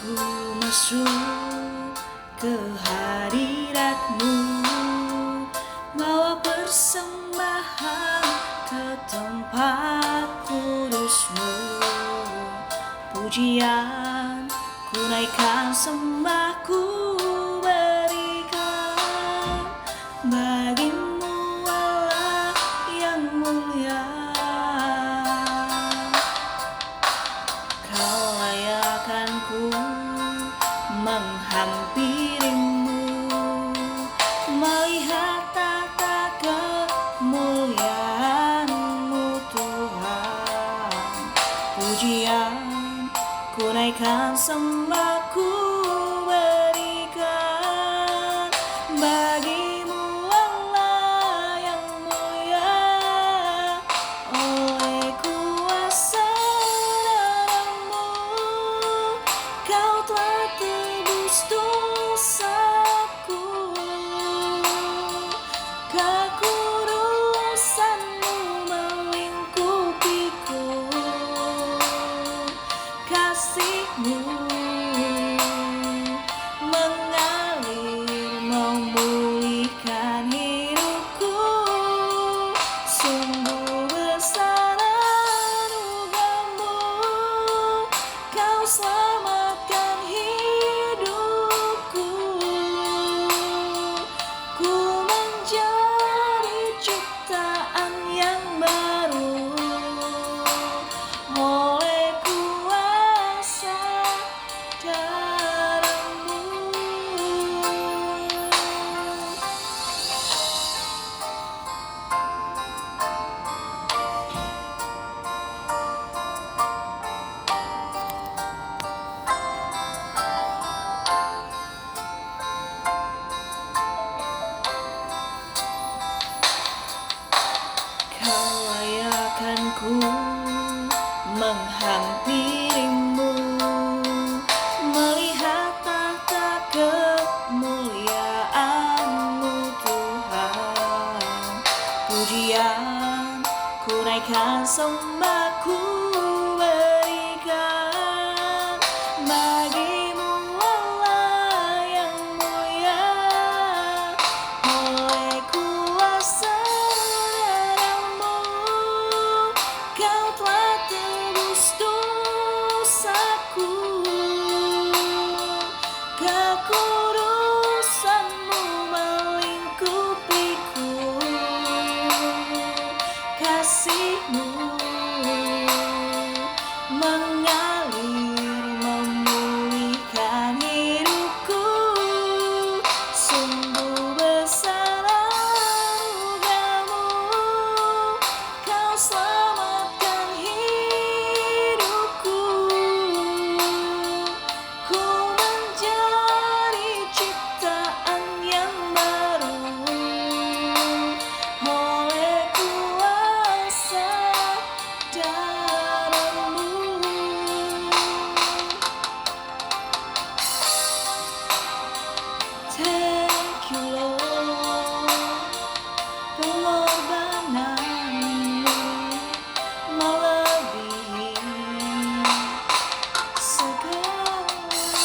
Ku masuk ke hadirat-Mu, bawa persembahan ke tempat kudus-Mu. Pujian ku naikkan, sembah ku berikan bagi-Mu Allah yang mulia. Kau layakkan ku menghampiri-Mu, melihat tata kemuliaan-Mu Tuhan. Pujian ku naikkan, sembah ku berikan bagi-Mu Allah yang mulia. Oleh kuasa darah-Mu, Kau telah tebus dosaku. Kekudusan-Mu melingkupiku, kasih-Mu mengalir memulihkan hidupku. Sungguh besar anugerah-Mu, Kau selamatkan hidupku. Ku menjadi ciptaan yang baru oleh kuasa darah-Mu. Kau layakkan ku menghampiri-Mu, melihat tata kemuliaan-Mu Tuhan. Pujian ku naikkan, sembah ku berikan bagi-Mu Allah yang mulia. Oleh kuasa darah-Mu, Kau telah tebus dosaku. Kekudusan-Mu melingkupiku, kasih-Mu mengalir memulihkan hidupku. Sungguh besar anugerah-Mu, Kau selamatkan hidupku. Ku menjadi ciptaan yang baru oleh kuasa darah-Mu. Thank you Lord, pengorbanan-Mu melebihi segalanya.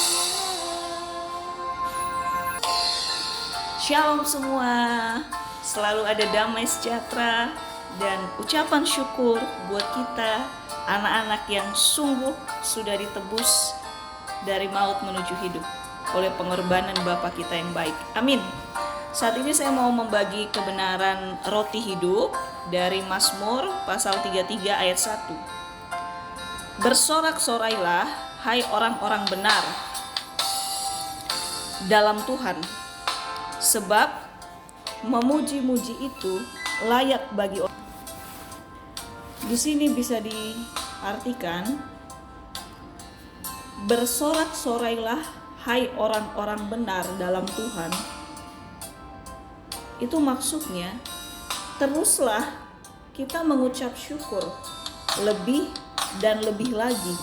Shalom semua, selalu ada damai sejahtera dan ucapan syukur buat kita anak-anak yang sungguh sudah ditebus dari maut menuju hidup oleh pengorbanan Bapa kita yang baik. Amin. Saat ini saya mau membagi kebenaran roti hidup dari Mazmur pasal 33 ayat 1. Bersorak-sorailah hai orang-orang benar dalam Tuhan, sebab memuji-muji itu layak bagi orang. Di sini bisa diartikan bersorak-sorailah hai orang-orang benar dalam Tuhan. Itu maksudnya teruslah kita mengucap syukur lebih dan lebih lagi,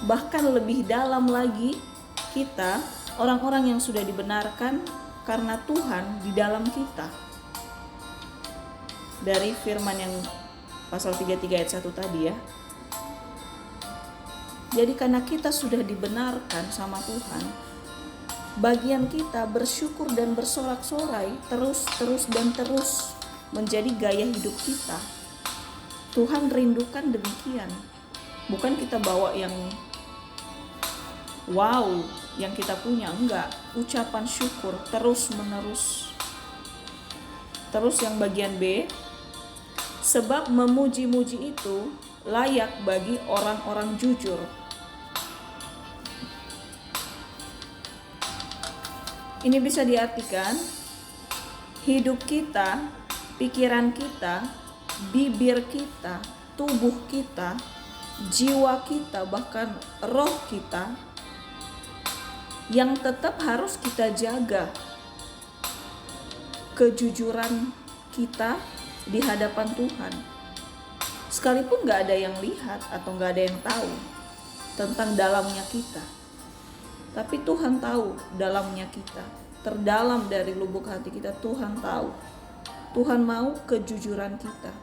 bahkan lebih dalam lagi. Kita orang-orang yang sudah dibenarkan karena Tuhan di dalam kita. Dari firman yang pasal 33 ayat 1 tadi ya. Jadi karena kita sudah dibenarkan sama Tuhan, bagian kita bersyukur dan bersorak-sorai terus menjadi gaya hidup kita. Tuhan rindukan demikian. Bukan kita bawa yang wow yang kita punya, enggak. Ucapan syukur terus menerus. Terus yang bagian B, sebab memuji-muji itu layak bagi orang-orang jujur. Ini bisa diartikan hidup kita, pikiran kita, bibir kita, tubuh kita, jiwa kita, bahkan roh kita yang tetap harus kita jaga. Kejujuran kita di hadapan Tuhan, sekalipun gak ada yang lihat atau gak ada yang tahu tentang dalamnya kita, tapi Tuhan tahu dalamnya kita, terdalam dari lubuk hati kita. Tuhan tahu, Tuhan mau kejujuran kita.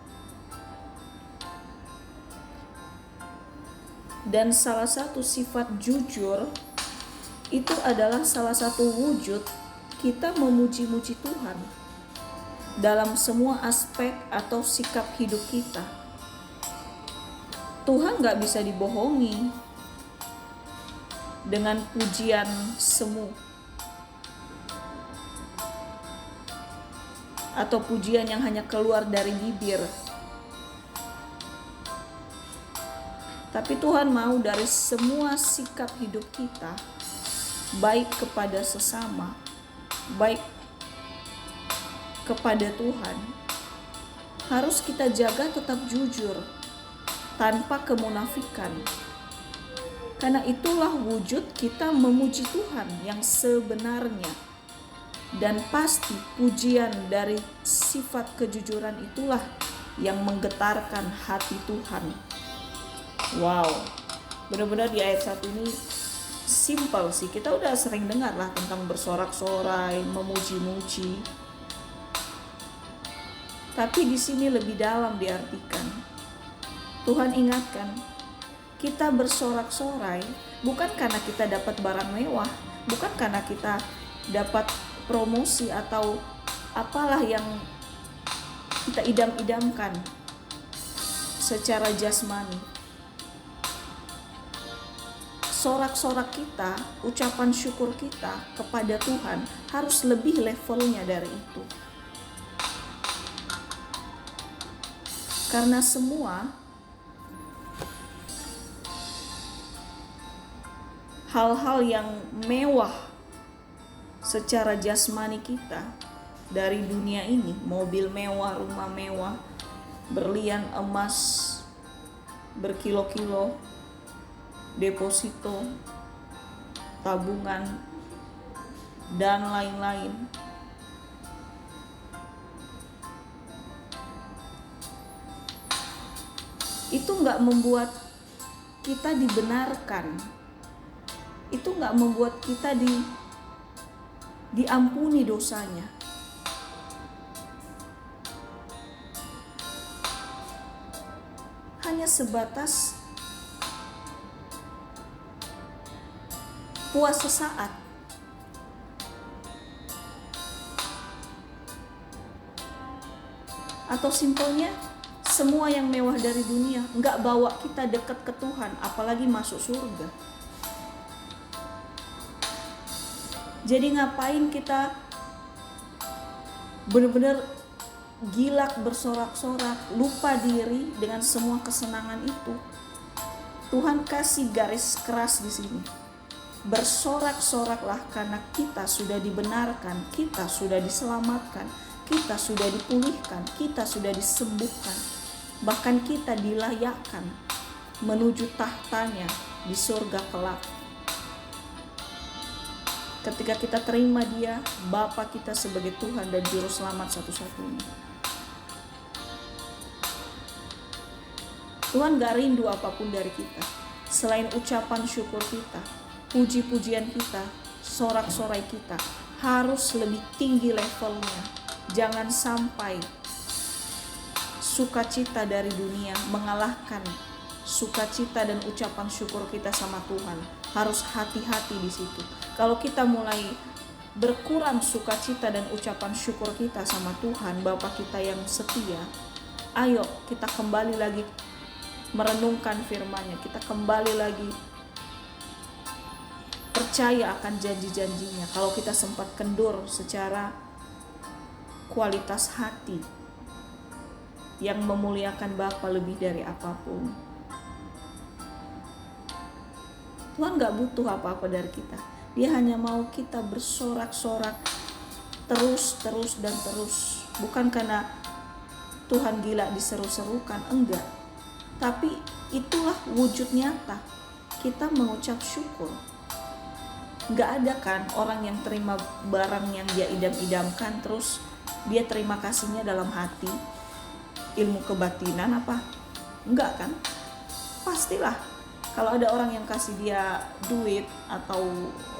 Dan salah satu sifat jujur itu adalah salah satu wujud kita memuji-muji Tuhan dalam semua aspek atau sikap hidup kita. Tuhan gak bisa dibohongi dengan pujian semu atau pujian yang hanya keluar dari bibir. Tapi Tuhan mau dari semua sikap hidup kita, baik kepada sesama, baik kepada Tuhan, harus kita jaga tetap jujur tanpa kemunafikan. Karena itulah wujud kita memuji Tuhan yang sebenarnya. Dan pasti pujian dari sifat kejujuran itulah yang menggetarkan hati Tuhan. Wow, benar-benar di ayat 1 ini simpel sih. Kita udah sering dengar lah tentang bersorak-sorai, memuji-muji. Tapi di sini lebih dalam diartikan. Tuhan ingatkan, kita bersorak-sorai bukan karena kita dapat barang mewah, bukan karena kita dapat promosi atau apalah yang kita idam-idamkan secara jasmani. Sorak-sorak kita, ucapan syukur kita kepada Tuhan harus lebih levelnya dari itu. Karena semua hal-hal yang mewah secara jasmani kita dari dunia ini, mobil mewah, rumah mewah, berlian emas berkilo-kilo, deposito, tabungan, dan lain-lain, itu gak membuat kita dibenarkan, itu gak membuat kita diampuni dosanya. Hanya sebatas puas sesaat. Atau simpelnya, semua yang mewah dari dunia nggak bawa kita dekat ke Tuhan, apalagi masuk surga. Jadi ngapain kita benar-benar gilak bersorak-sorak, lupa diri dengan semua kesenangan itu? Tuhan kasih garis keras di sini. Bersorak-soraklah karena kita sudah dibenarkan, kita sudah diselamatkan, kita sudah dipulihkan, kita sudah disembuhkan. Bahkan kita dilayakkan menuju tahtanya di surga kelak. Ketika kita terima Dia, Bapa kita sebagai Tuhan dan Juru Selamat satu-satunya. Tuhan gak rindu apapun dari kita selain ucapan syukur kita, puji-pujian kita, sorak-sorai kita harus lebih tinggi levelnya. Jangan sampai sukacita dari dunia mengalahkan sukacita dan ucapan syukur kita sama Tuhan. Harus hati-hati di situ. Kalau kita mulai berkurang sukacita dan ucapan syukur kita sama Tuhan, Bapa kita yang setia, ayo kita kembali lagi merenungkan firman-Nya. Kita kembali lagi percaya akan janji-janjinya. Kalau kita sempat kendur secara kualitas hati yang memuliakan Bapa lebih dari apapun, Tuhan gak butuh apa-apa dari kita. Dia hanya mau kita bersorak-sorak terus dan terus. Bukan karena Tuhan gila diseru-serukan, enggak. Tapi itulah wujud nyata kita mengucap syukur. Gak ada kan orang yang terima barang yang dia idam-idamkan terus dia terima kasihnya dalam hati, ilmu kebatinan apa? Enggak kan? Pastilah kalau ada orang yang kasih dia duit atau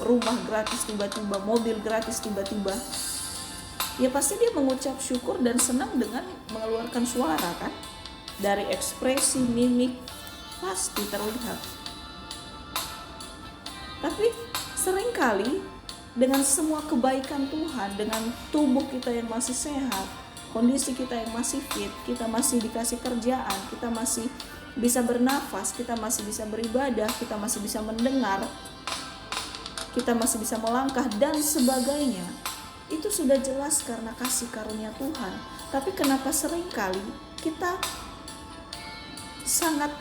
rumah gratis tiba-tiba, mobil gratis tiba-tiba, ya pasti dia mengucap syukur dan senang dengan mengeluarkan suara kan? Dari ekspresi, mimik pasti terlihat. Tapi seringkali dengan semua kebaikan Tuhan, dengan tubuh kita yang masih sehat, kondisi kita yang masih fit, kita masih dikasih kerjaan, kita masih bisa bernafas, kita masih bisa beribadah, kita masih bisa mendengar, kita masih bisa melangkah dan sebagainya. Itu sudah jelas karena kasih karunia Tuhan. Tapi kenapa seringkali kita sangat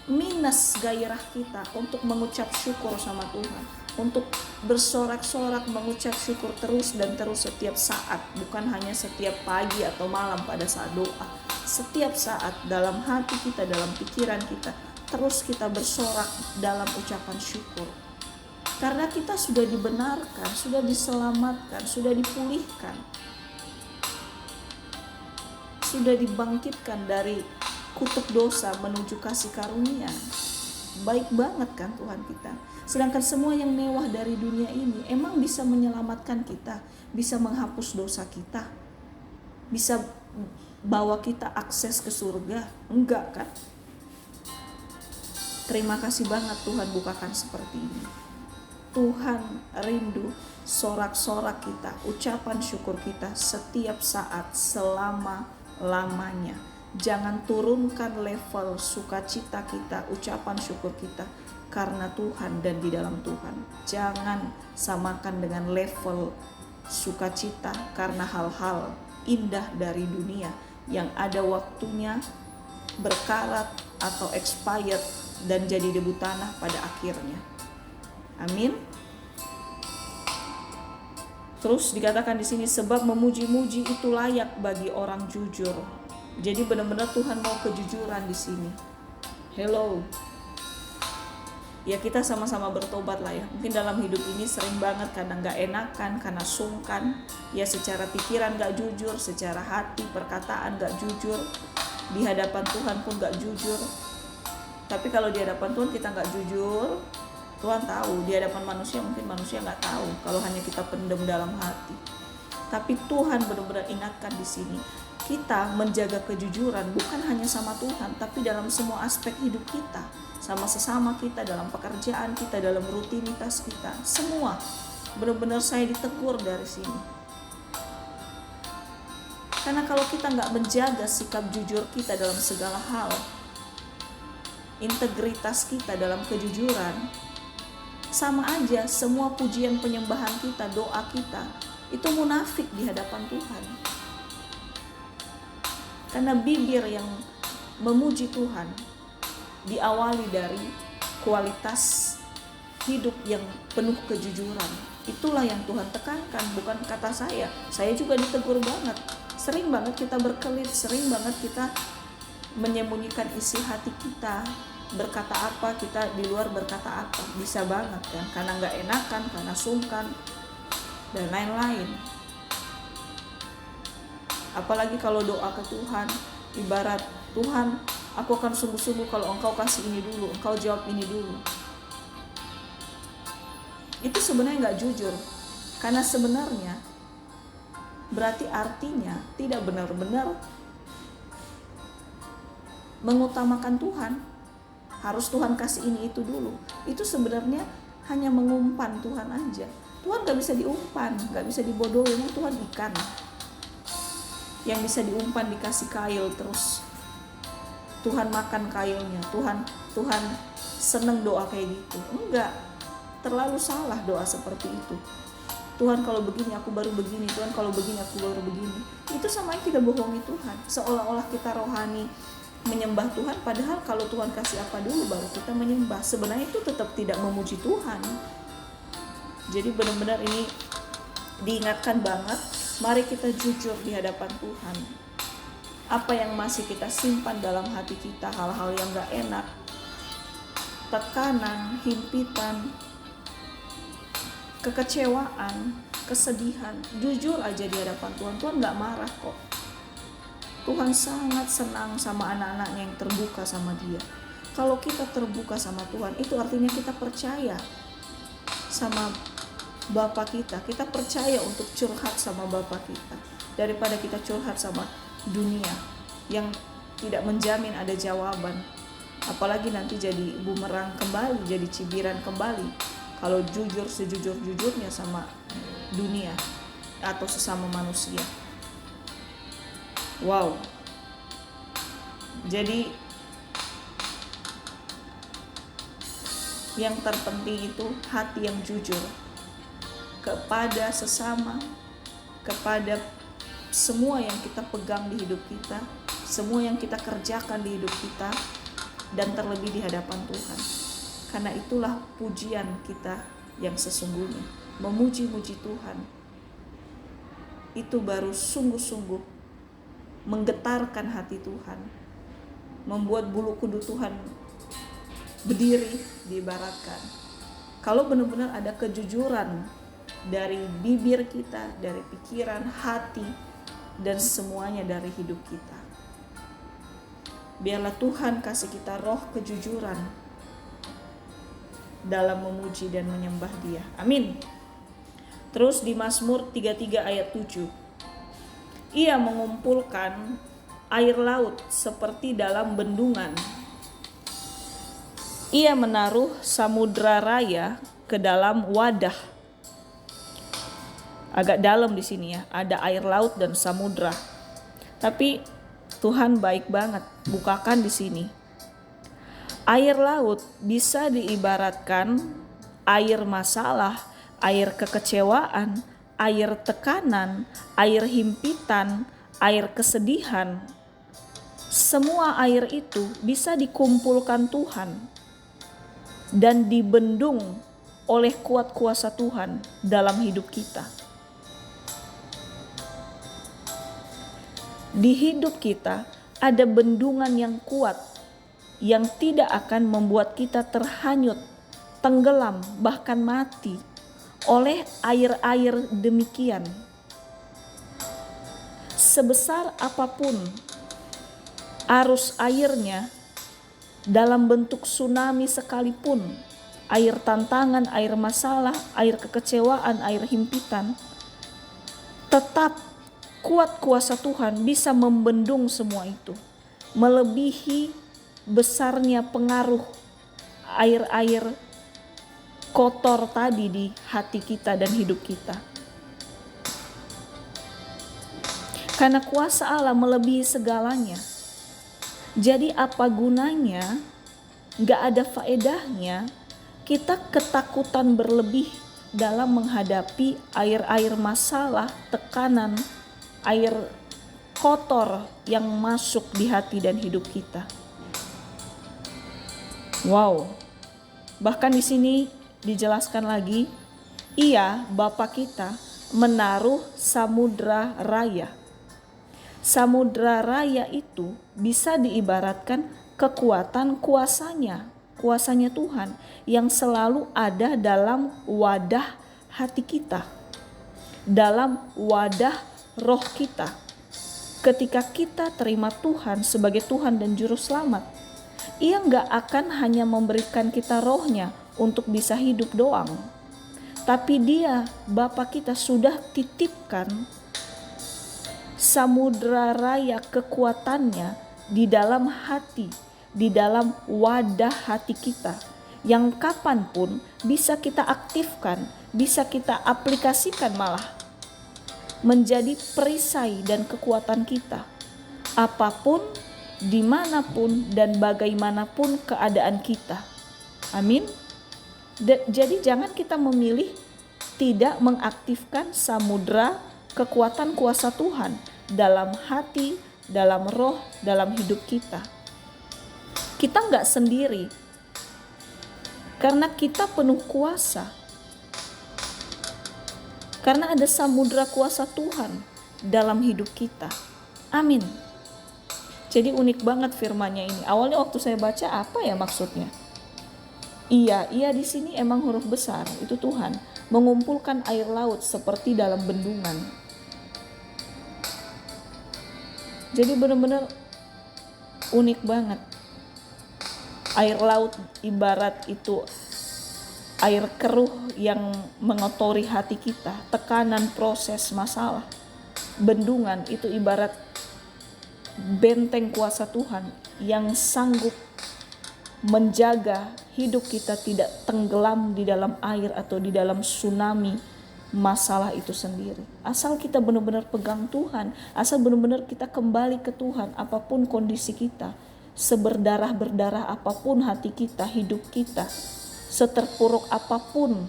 minus gairah kita untuk mengucap syukur sama Tuhan, untuk bersorak-sorak mengucap syukur terus dan terus setiap saat, bukan hanya setiap pagi atau malam pada saat doa. Setiap saat dalam hati kita, dalam pikiran kita, terus kita bersorak dalam ucapan syukur. Karena kita sudah dibenarkan, sudah diselamatkan, sudah dipulihkan, sudah dibangkitkan dari kutuk dosa menuju kasih karunia. Baik banget kan Tuhan kita. Sedangkan semua yang mewah dari dunia ini emang bisa menyelamatkan kita, bisa menghapus dosa kita, bisa bawa kita akses ke surga? Enggak kan? Terima kasih banget Tuhan bukakan seperti ini. Tuhan rindu sorak-sorak kita, ucapan syukur kita setiap saat, selama-lamanya. Jangan turunkan level sukacita kita, ucapan syukur kita karena Tuhan dan di dalam Tuhan. Jangan samakan dengan level sukacita karena hal-hal indah dari dunia yang ada waktunya berkarat atau expired dan jadi debu tanah pada akhirnya. Amin. Terus dikatakan di sini, sebab memuji-muji itu layak bagi orang jujur. Jadi benar-benar Tuhan mau kejujuran di sini. Hello. Ya kita sama-sama bertobat lah ya. Mungkin dalam hidup ini sering banget karena gak enakan, karena sungkan. Ya secara pikiran gak jujur, secara hati, perkataan gak jujur. Di hadapan Tuhan pun gak jujur. Tapi kalau di hadapan Tuhan kita gak jujur, Tuhan tahu. Di hadapan manusia mungkin manusia gak tahu kalau hanya kita pendem dalam hati. Tapi Tuhan benar-benar ingatkan di sini. Kita menjaga kejujuran bukan hanya sama Tuhan, tapi dalam semua aspek hidup kita, sama sesama kita, dalam pekerjaan kita, dalam rutinitas kita, semua. Benar-benar saya ditegur dari sini. Karena kalau kita nggak menjaga sikap jujur kita dalam segala hal, integritas kita dalam kejujuran, sama aja semua pujian penyembahan kita, doa kita, itu munafik di hadapan Tuhan. Karena bibir yang memuji Tuhan diawali dari kualitas hidup yang penuh kejujuran. Itulah yang Tuhan tekankan, bukan kata saya. Saya juga ditegur banget. Sering banget kita berkelit, sering banget kita menyembunyikan isi hati kita. Berkata apa, kita di luar berkata apa. Bisa banget kan, karena gak enakan, karena sungkan, dan lain-lain. Apalagi kalau doa ke Tuhan, ibarat Tuhan, aku akan sungguh-sungguh kalau engkau kasih ini dulu, engkau jawab ini dulu. Itu sebenarnya gak jujur. Karena sebenarnya berarti artinya tidak benar-benar mengutamakan Tuhan. harus Tuhan kasih ini itu dulu. Itu sebenarnya hanya mengumpan Tuhan aja. Tuhan gak bisa diumpan, gak bisa dibodohin. Tuhan ikan yang bisa diumpan, dikasih kail terus Tuhan makan kailnya. Tuhan seneng doa kayak gitu. Enggak, terlalu salah doa seperti itu. Tuhan kalau begini aku baru begini, Tuhan kalau begini aku baru begini. Itu sama aja kita bohongi Tuhan. Seolah-olah kita rohani menyembah Tuhan, padahal kalau Tuhan kasih apa dulu baru kita menyembah. Sebenarnya itu tetap tidak memuji Tuhan. Jadi benar-benar ini diingatkan banget. Mari kita jujur di hadapan Tuhan. Apa yang masih kita simpan dalam hati kita, hal-hal yang gak enak, tekanan, himpitan, kekecewaan, kesedihan, jujur aja di hadapan Tuhan. Tuhan gak marah kok. Tuhan sangat senang sama anak-anaknya yang terbuka sama Dia. Kalau kita terbuka sama Tuhan, itu artinya kita percaya sama Bapa kita. Kita percaya untuk curhat sama Bapa kita, daripada kita curhat sama dunia yang tidak menjamin ada jawaban. Apalagi nanti jadi bumerang kembali, jadi cibiran kembali kalau jujur sejujur-jujurnya sama dunia atau sesama manusia. Wow. Jadi yang terpenting itu hati yang jujur kepada sesama, kepada semua yang kita pegang di hidup kita, semua yang kita kerjakan di hidup kita, dan terlebih di hadapan Tuhan. Karena itulah pujian kita yang sesungguhnya, memuji-muji Tuhan. Itu baru sungguh-sungguh menggetarkan hati Tuhan, membuat bulu kuduk Tuhan berdiri, diibaratkan. Kalau benar-benar ada kejujuran dari bibir kita, dari pikiran, hati, dan semuanya dari hidup kita. Biarlah Tuhan kasih kita roh kejujuran dalam memuji dan menyembah Dia. Amin. Terus di Mazmur 33 ayat 7. Ia mengumpulkan air laut seperti dalam bendungan. Ia menaruh samudra raya ke dalam wadah. Agak dalam di sini ya, ada air laut dan samudra. Tapi Tuhan baik banget, bukakan di sini. Air laut bisa diibaratkan air masalah, air kekecewaan, air tekanan, air himpitan, air kesedihan. Semua air itu bisa dikumpulkan Tuhan dan dibendung oleh kuat kuasa Tuhan dalam hidup kita. Di hidup kita ada bendungan yang kuat yang tidak akan membuat kita terhanyut, tenggelam, bahkan mati oleh air-air demikian. Sebesar apapun arus airnya, dalam bentuk tsunami sekalipun, air tantangan, air masalah, air kekecewaan, air himpitan, tetap kuat kuasa Tuhan bisa membendung semua itu, melebihi besarnya pengaruh air-air kotor tadi di hati kita dan hidup kita. Karena kuasa Allah melebihi segalanya. Jadi apa gunanya, gak ada faedahnya kita ketakutan berlebih dalam menghadapi air-air masalah, tekanan, air kotor yang masuk di hati dan hidup kita. Wow. Bahkan di sini dijelaskan lagi, Ia, Bapa kita, menaruh samudra raya. Samudra raya itu bisa diibaratkan kekuatan kuasanya Tuhan yang selalu ada dalam wadah hati kita, dalam wadah roh kita. Ketika kita terima Tuhan sebagai Tuhan dan Juru Selamat, Ia gak akan hanya memberikan kita rohnya untuk bisa hidup doang, tapi Dia, Bapa kita, sudah titipkan samudra raya kekuatannya di dalam hati, di dalam wadah hati kita, yang kapanpun bisa kita aktifkan, bisa kita aplikasikan, malah menjadi perisai dan kekuatan kita, apapun, dimanapun, dan bagaimanapun keadaan kita. Amin. Jadi jangan kita memilih tidak mengaktifkan samudra kekuatan kuasa Tuhan dalam hati, dalam roh, dalam hidup kita. Kita nggak sendiri, karena kita penuh kuasa. Karena ada samudra kuasa Tuhan dalam hidup kita. Amin. Jadi unik banget firman-Nya ini. Awalnya waktu saya baca, apa ya maksudnya? Iya di sini emang huruf besar, itu Tuhan mengumpulkan air laut seperti dalam bendungan. Jadi benar-benar unik banget. Air laut ibarat itu air keruh yang mengotori hati kita, tekanan, proses, masalah. Bendungan itu ibarat benteng kuasa Tuhan yang sanggup menjaga hidup kita tidak tenggelam di dalam air atau di dalam tsunami masalah itu sendiri. Asal kita benar-benar pegang Tuhan, asal benar-benar kita kembali ke Tuhan, apapun kondisi kita, seberdarah-berdarah apapun hati kita, hidup kita, seterpuruk apapun,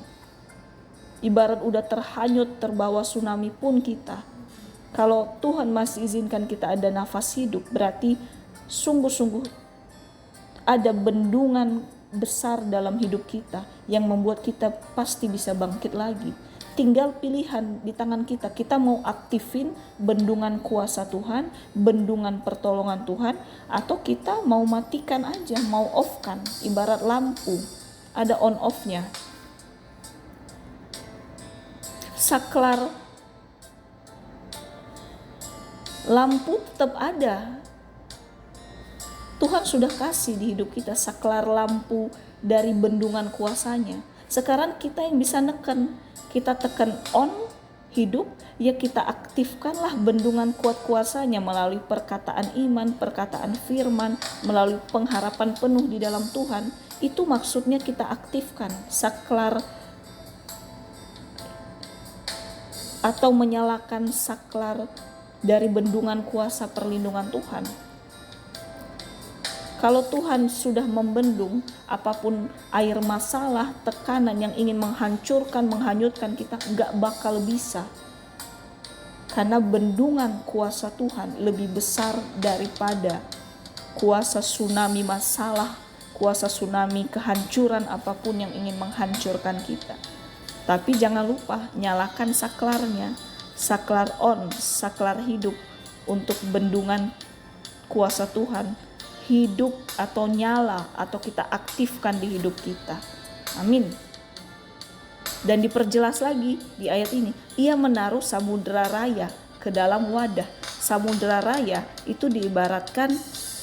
ibarat udah terhanyut, terbawa tsunami pun kita, kalau Tuhan masih izinkan kita ada nafas hidup, berarti sungguh-sungguh ada bendungan besar dalam hidup kita yang membuat kita pasti bisa bangkit lagi. Tinggal pilihan di tangan kita. Kita mau aktifin bendungan kuasa Tuhan, bendungan pertolongan Tuhan, atau kita mau matikan aja, mau off-kan. Ibarat lampu, ada on off-nya. Saklar lampu tetap ada. Tuhan sudah kasih di hidup kita saklar lampu dari bendungan kuasanya. Sekarang kita yang bisa neken, kita tekan on hidup, ya kita aktifkanlah bendungan kuat kuasanya melalui perkataan iman, perkataan firman, melalui pengharapan penuh di dalam Tuhan. Itu maksudnya kita aktifkan saklar atau menyalakan saklar dari bendungan kuasa perlindungan Tuhan. Kalau Tuhan sudah membendung apapun air masalah, tekanan yang ingin menghancurkan, menghanyutkan kita, gak bakal bisa. Karena bendungan kuasa Tuhan lebih besar daripada kuasa tsunami masalah, kuasa tsunami kehancuran apapun yang ingin menghancurkan kita. Tapi jangan lupa nyalakan saklarnya, saklar on, saklar hidup untuk bendungan kuasa Tuhan hidup atau nyala atau kita aktifkan di hidup kita. Amin. Dan diperjelas lagi di ayat ini, ia menaruh samudera raya ke dalam wadah. Samudera raya itu diibaratkan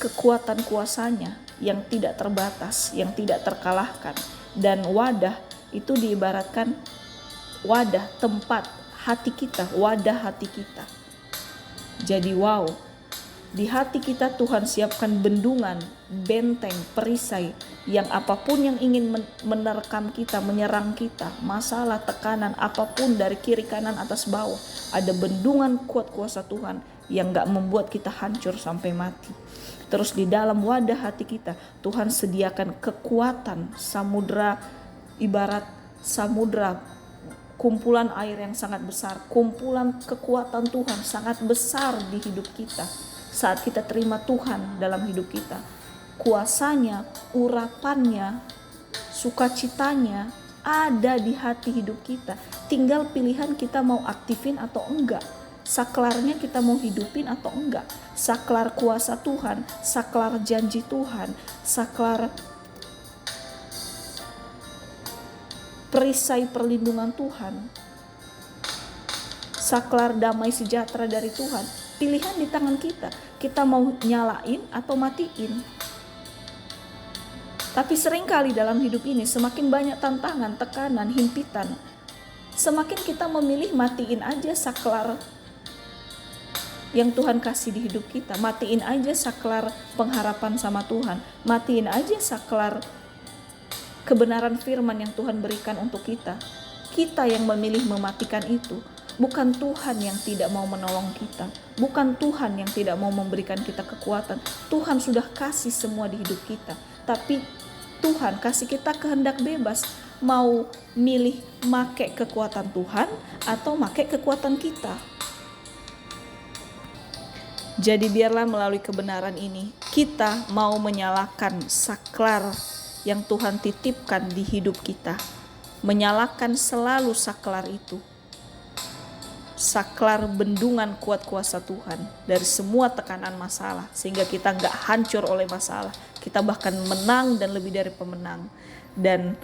kekuatan kuasanya yang tidak terbatas, yang tidak terkalahkan. Dan wadah itu diibaratkan wadah, tempat hati kita, wadah hati kita. Jadi wow, di hati kita Tuhan siapkan bendungan, benteng, perisai yang apapun yang ingin menerkam kita, menyerang kita, masalah, tekanan, apapun dari kiri, kanan, atas, bawah, ada bendungan kuat kuasa Tuhan yang gak membuat kita hancur sampai mati. Terus di dalam wadah hati kita, Tuhan sediakan kekuatan samudra, ibarat samudra, kumpulan air yang sangat besar, kumpulan kekuatan Tuhan sangat besar di hidup kita. Saat kita terima Tuhan dalam hidup kita, kuasanya, urapannya, sukacitanya ada di hati hidup kita. Tinggal pilihan kita mau aktifin atau enggak. Saklarnya kita mau hidupin atau enggak. Saklar kuasa Tuhan, saklar janji Tuhan, saklar perisai perlindungan Tuhan, saklar damai sejahtera dari Tuhan. Pilihan di tangan kita. Kita mau nyalain atau matiin. Tapi seringkali dalam hidup ini semakin banyak tantangan, tekanan, himpitan, semakin kita memilih matiin aja saklar yang Tuhan kasih di hidup kita. Matiin aja saklar pengharapan sama Tuhan, matiin aja saklar kebenaran firman yang Tuhan berikan untuk kita. Kita yang memilih mematikan itu. Bukan Tuhan yang tidak mau menolong kita, bukan Tuhan yang tidak mau memberikan kita kekuatan. Tuhan sudah kasih semua di hidup kita, tapi Tuhan kasih kita kehendak bebas, mau milih make kekuatan Tuhan atau make kekuatan kita. Jadi biarlah melalui kebenaran ini kita mau menyalakan saklar yang Tuhan titipkan di hidup kita, menyalakan selalu saklar itu, saklar bendungan kuat kuasa Tuhan dari semua tekanan masalah, sehingga kita gak hancur oleh masalah, kita bahkan menang dan lebih dari pemenang. Dan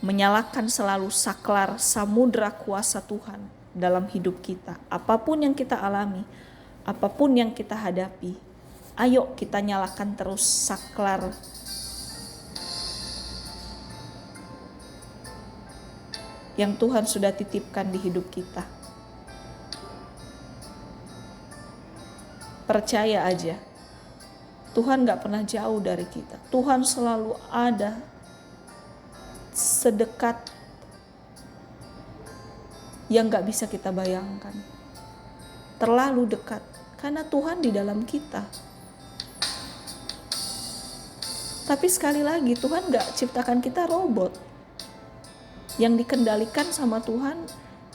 menyalakan selalu saklar samudra kuasa Tuhan dalam hidup kita. Apapun yang kita alami, apapun yang kita hadapi, ayo kita nyalakan terus saklar yang Tuhan sudah titipkan di hidup kita. Percaya aja, Tuhan gak pernah jauh dari kita. Tuhan selalu ada sedekat yang gak bisa kita bayangkan. Terlalu dekat, karena Tuhan di dalam kita. Tapi sekali lagi, Tuhan gak ciptakan kita robot yang dikendalikan sama Tuhan.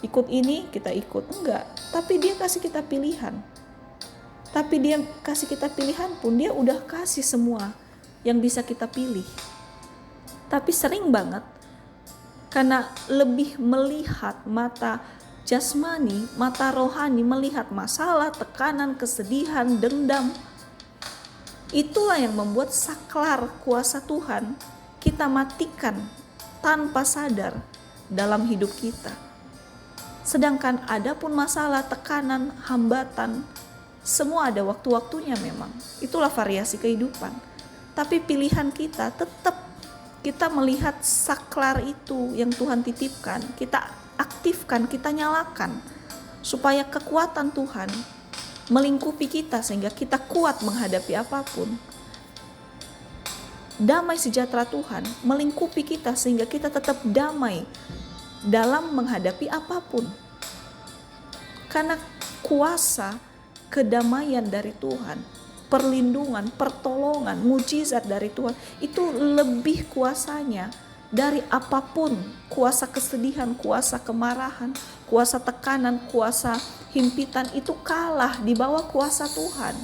Ikut ini, kita ikut. Enggak, tapi dia kasih kita pilihan. Tapi dia kasih kita pilihan pun, dia udah kasih semua yang bisa kita pilih. Tapi sering banget, karena lebih melihat mata jasmani, mata rohani, melihat masalah, tekanan, kesedihan, dendam, itulah yang membuat saklar kuasa Tuhan kita matikan tanpa sadar dalam hidup kita. Sedangkan ada pun masalah, tekanan, hambatan, semua ada waktu-waktunya memang. Itulah variasi kehidupan. Tapi pilihan kita tetap kita melihat saklar itu yang Tuhan titipkan. Kita aktifkan, kita nyalakan. Supaya kekuatan Tuhan melingkupi kita sehingga kita kuat menghadapi apapun. Damai sejahtera Tuhan melingkupi kita sehingga kita tetap damai dalam menghadapi apapun. Karena kuasa kedamaian dari Tuhan, perlindungan, pertolongan, mujizat dari Tuhan itu lebih kuasanya dari apapun. Kuasa kesedihan, kuasa kemarahan, kuasa tekanan, kuasa himpitan itu kalah di bawah kuasa Tuhan.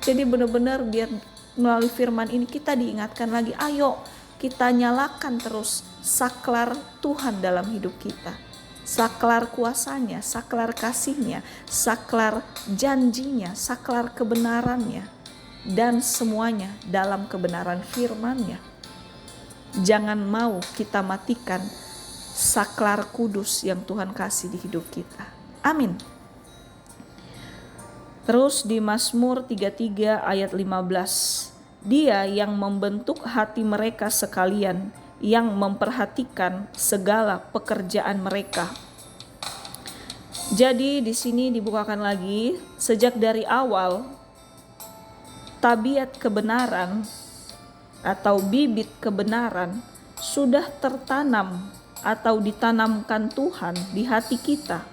Jadi benar-benar biar melalui firman ini kita diingatkan lagi, ayo kita nyalakan terus saklar Tuhan dalam hidup kita. Saklar kuasanya, saklar kasihnya, saklar janjinya, saklar kebenarannya, dan semuanya dalam kebenaran firman-Nya. Jangan mau kita matikan saklar kudus yang Tuhan kasih di hidup kita. Amin. Terus di Mazmur 33 ayat 15. Dia yang membentuk hati mereka sekalian, yang memperhatikan segala pekerjaan mereka. Jadi di sini dibukakan lagi, sejak dari awal tabiat kebenaran atau bibit kebenaran sudah tertanam atau ditanamkan Tuhan di hati kita.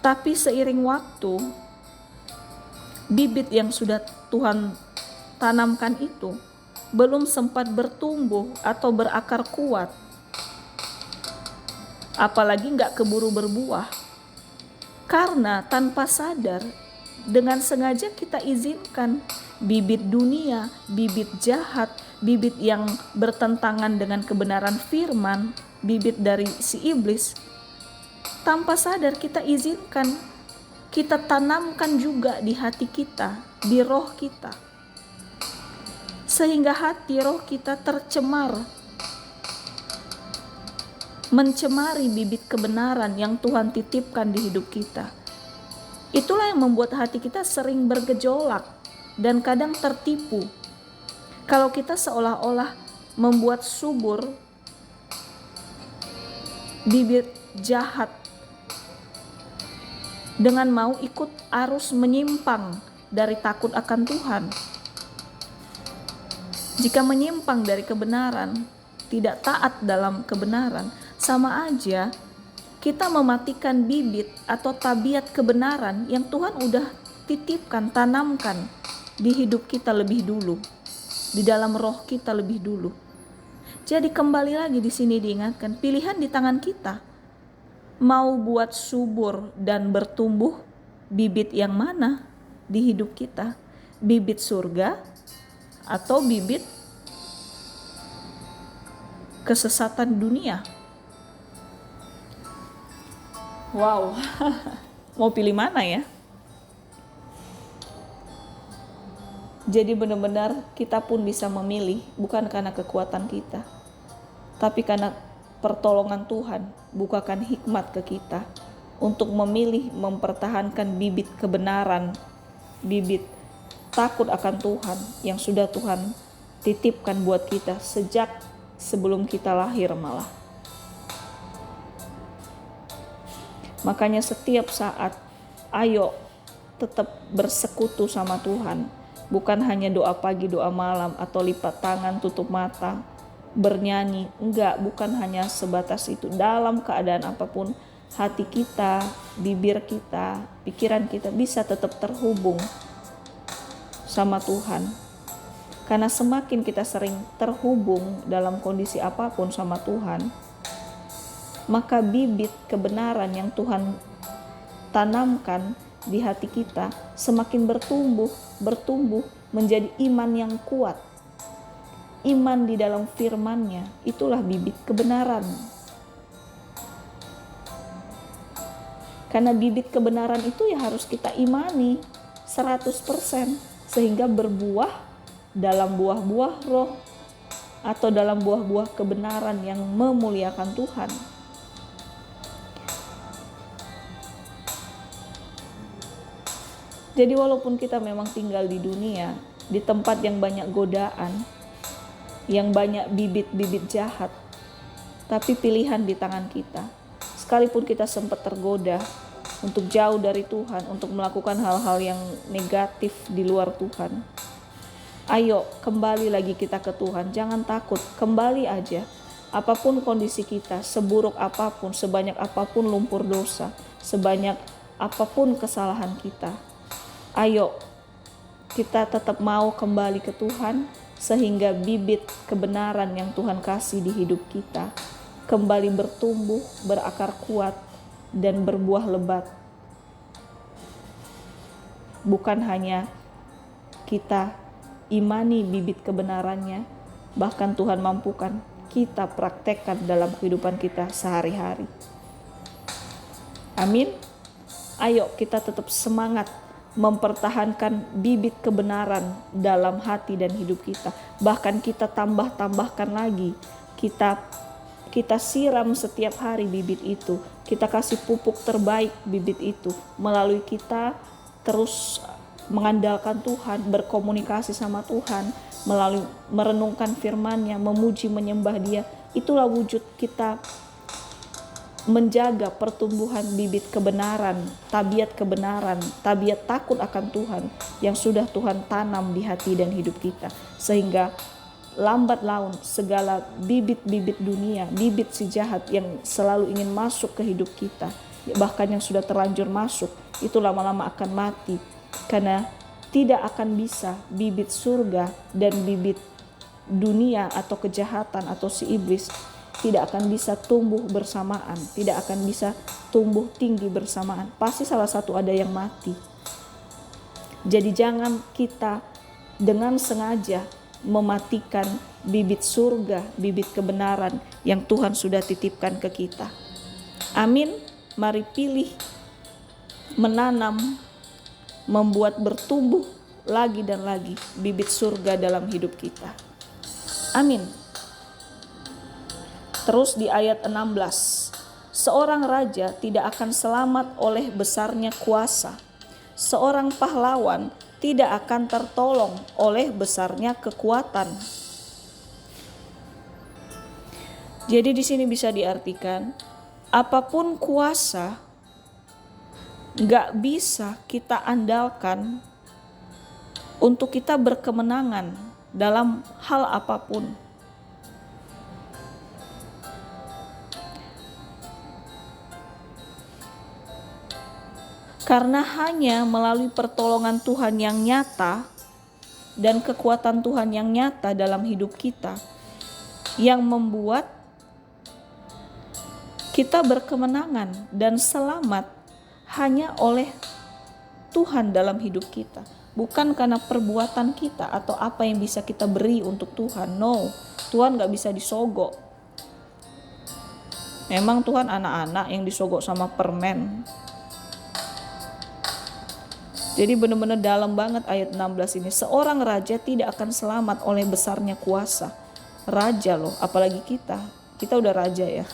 Tapi seiring waktu, bibit yang sudah Tuhan tanamkan itu belum sempat bertumbuh atau berakar kuat, apalagi gak keburu berbuah. Karena tanpa sadar, dengan sengaja kita izinkan bibit dunia, bibit jahat, bibit yang bertentangan dengan kebenaran firman, bibit dari si iblis, tanpa sadar kita izinkan, kita tanamkan juga di hati kita, di roh kita. Sehingga hati roh kita tercemar, mencemari bibit kebenaran yang Tuhan titipkan di hidup kita. Itulah yang membuat hati kita sering bergejolak dan kadang tertipu. Kalau kita seolah-olah membuat subur bibit jahat dengan mau ikut arus menyimpang dari takut akan Tuhan. Jika menyimpang dari kebenaran, tidak taat dalam kebenaran, sama aja kita mematikan bibit atau tabiat kebenaran yang Tuhan udah titipkan, tanamkan di hidup kita lebih dulu, di dalam roh kita lebih dulu. Jadi kembali lagi di sini diingatkan, pilihan di tangan kita. Mau buat subur dan bertumbuh bibit yang mana di hidup kita? Bibit surga atau bibit kesesatan dunia? Wow, mau pilih mana ya? Jadi benar-benar kita pun bisa memilih, bukan karena kekuatan kita, tapi karena pertolongan Tuhan bukakan hikmat ke kita untuk memilih mempertahankan bibit kebenaran, bibit takut akan Tuhan yang sudah Tuhan titipkan buat kita sejak sebelum kita lahir malah. Makanya setiap saat ayo tetap bersekutu sama Tuhan, bukan hanya doa pagi, doa malam, atau lipat tangan, tutup mata, bernyanyi. Enggak, bukan hanya sebatas itu. Dalam keadaan apapun, hati kita, bibir kita, pikiran kita bisa tetap terhubung sama Tuhan. Karena semakin kita sering terhubung dalam kondisi apapun sama Tuhan, maka bibit kebenaran yang Tuhan tanamkan di hati kita semakin bertumbuh menjadi iman yang kuat. Iman di dalam firman-Nya, itulah bibit kebenaran. Karena bibit kebenaran itu ya harus kita imani 100% sehingga berbuah dalam buah-buah roh atau dalam buah-buah kebenaran yang memuliakan Tuhan. Jadi walaupun kita memang tinggal di dunia, di tempat yang banyak godaan, yang banyak bibit-bibit jahat, tapi pilihan di tangan kita. Sekalipun kita sempat tergoda untuk jauh dari Tuhan, untuk melakukan hal-hal yang negatif di luar Tuhan, ayo kembali lagi kita ke Tuhan. Jangan takut, kembali aja. Apapun kondisi kita, seburuk apapun, sebanyak apapun lumpur dosa, sebanyak apapun kesalahan kita, ayo kita tetap mau kembali ke Tuhan, sehingga bibit kebenaran yang Tuhan kasih di hidup kita kembali bertumbuh, berakar kuat, dan berbuah lebat. Bukan hanya kita imani bibit kebenarannya, bahkan Tuhan mampukan kita praktekkan dalam kehidupan kita sehari-hari. Amin. Ayo kita tetap semangat mempertahankan bibit kebenaran dalam hati dan hidup kita. Bahkan kita tambahkan lagi. Kita siram setiap hari bibit itu. Kita kasih pupuk terbaik bibit itu. Melalui kita terus mengandalkan Tuhan, berkomunikasi sama Tuhan, melalui merenungkan firman-Nya, memuji menyembah Dia. Itulah wujud kita menjaga pertumbuhan bibit kebenaran, tabiat takut akan Tuhan yang sudah Tuhan tanam di hati dan hidup kita. Sehingga lambat laun segala bibit-bibit dunia, bibit si jahat yang selalu ingin masuk ke hidup kita, bahkan yang sudah terlanjur masuk, itu lama-lama akan mati. Karena tidak akan bisa bibit surga dan bibit dunia atau kejahatan atau si iblis tidak akan bisa tumbuh bersamaan, tidak akan bisa tumbuh tinggi bersamaan. Pasti salah satu ada yang mati. Jadi jangan kita dengan sengaja mematikan bibit surga, bibit kebenaran yang Tuhan sudah titipkan ke kita. Amin. Mari pilih menanam, membuat bertumbuh lagi dan lagi bibit surga dalam hidup kita. Amin. Terus di ayat 16, seorang raja tidak akan selamat oleh besarnya kuasa. Seorang pahlawan tidak akan tertolong oleh besarnya kekuatan. Jadi di sini bisa diartikan, apapun kuasa Nggak bisa kita andalkan untuk kita berkemenangan dalam hal apapun. Karena hanya melalui pertolongan Tuhan yang nyata dan kekuatan Tuhan yang nyata dalam hidup kita yang membuat kita berkemenangan dan selamat hanya oleh Tuhan dalam hidup kita. Bukan karena perbuatan kita atau apa yang bisa kita beri untuk Tuhan. No, Tuhan gak bisa disogok. Memang Tuhan anak-anak yang disogok sama permen. Jadi benar-benar dalam banget ayat 16 ini. Seorang raja tidak akan selamat oleh besarnya kuasa. Raja loh, apalagi kita. Kita udah raja ya.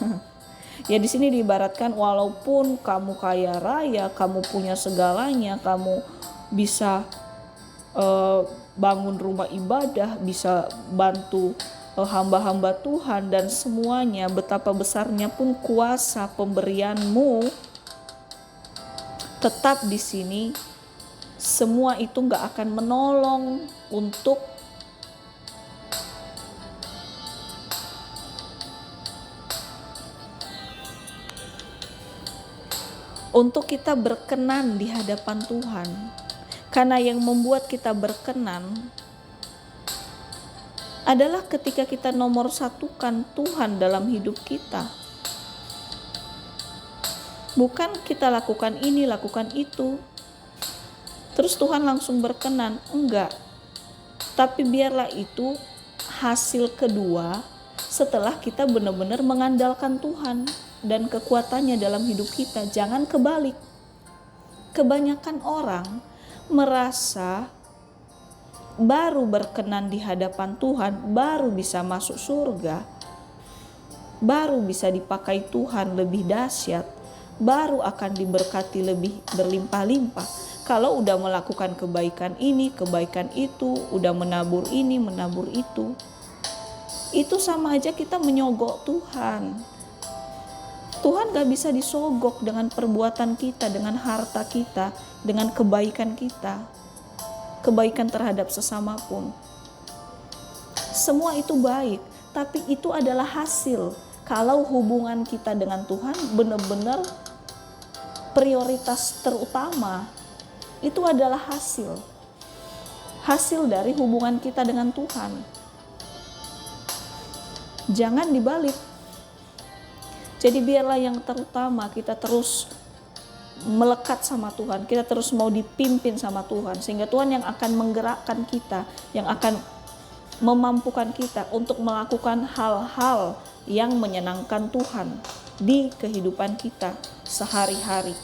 Ya di sini diibaratkan walaupun kamu kaya raya, kamu punya segalanya, kamu bisa bangun rumah ibadah, bisa bantu hamba-hamba Tuhan dan semuanya, betapa besarnya pun kuasa pemberianmu, tetap di sini semua itu gak akan menolong untuk kita berkenan di hadapan Tuhan. Karena yang membuat kita berkenan adalah ketika kita nomor satukan Tuhan dalam hidup kita. Bukan kita lakukan ini, lakukan itu, terus Tuhan langsung berkenan. Enggak. Tapi biarlah itu hasil kedua setelah kita benar-benar mengandalkan Tuhan dan kekuatannya dalam hidup kita. Jangan kebalik. Kebanyakan orang merasa baru berkenan di hadapan Tuhan, baru bisa masuk surga, baru bisa dipakai Tuhan lebih dahsyat, baru akan diberkati lebih berlimpah-limpah kalau udah melakukan kebaikan ini, kebaikan itu, udah menabur ini, menabur itu. Itu sama aja kita menyogok Tuhan. Tuhan gak bisa disogok dengan perbuatan kita, dengan harta kita, dengan kebaikan kita, kebaikan terhadap sesama pun. Semua itu baik, tapi itu adalah hasil kalau hubungan kita dengan Tuhan benar-benar prioritas terutama. Itu adalah hasil dari hubungan kita dengan Tuhan. Jangan dibalik. Jadi biarlah yang terutama kita terus melekat sama Tuhan, kita terus mau dipimpin sama Tuhan, sehingga Tuhan yang akan menggerakkan kita, yang akan memampukan kita untuk melakukan hal-hal yang menyenangkan Tuhan di kehidupan kita sehari-hari.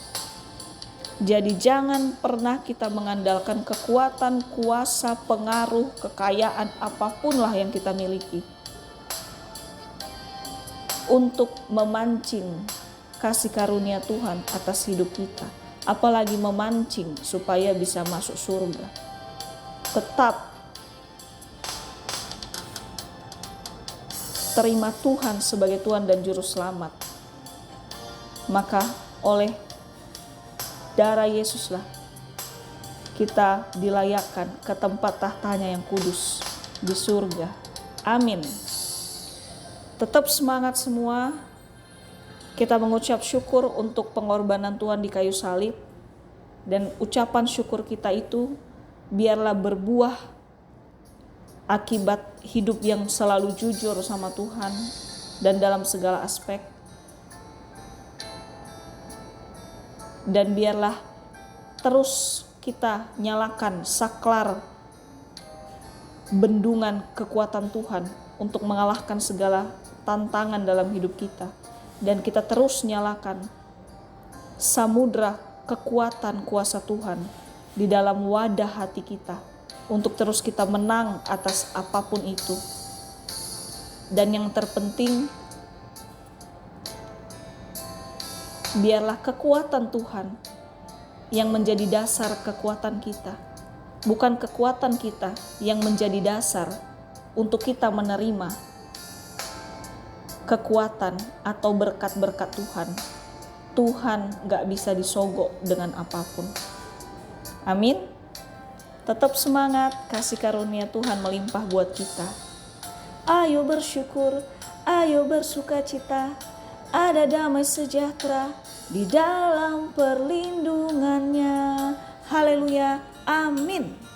Jadi jangan pernah kita mengandalkan kekuatan, kuasa, pengaruh, kekayaan apapun lah yang kita miliki untuk memancing kasih karunia Tuhan atas hidup kita, apalagi memancing supaya bisa masuk surga. Tetap terima Tuhan sebagai Tuhan dan Juru Selamat. Maka oleh darah Yesuslah kita dilayakkan ke tempat tahtanya yang kudus di surga. Amin. Tetap semangat semua. Kita mengucap syukur untuk pengorbanan Tuhan di kayu salib. Dan ucapan syukur kita itu biarlah berbuah akibat hidup yang selalu jujur sama Tuhan dan dalam segala aspek. Dan biarlah terus kita nyalakan saklar bendungan kekuatan Tuhan untuk mengalahkan segala tantangan dalam hidup kita. Dan kita terus nyalakan samudra kekuatan kuasa Tuhan di dalam wadah hati kita untuk terus kita menang atas apapun itu. Dan yang terpenting, biarlah kekuatan Tuhan yang menjadi dasar kekuatan kita, bukan kekuatan kita yang menjadi dasar untuk kita menerima kekuatan atau berkat-berkat Tuhan. Tuhan gak bisa disogok dengan apapun. Amin. Tetap semangat, kasih karunia Tuhan melimpah buat kita. Ayo bersyukur, ayo bersuka cita, ada damai sejahtera di dalam perlindungannya. Haleluya, amin.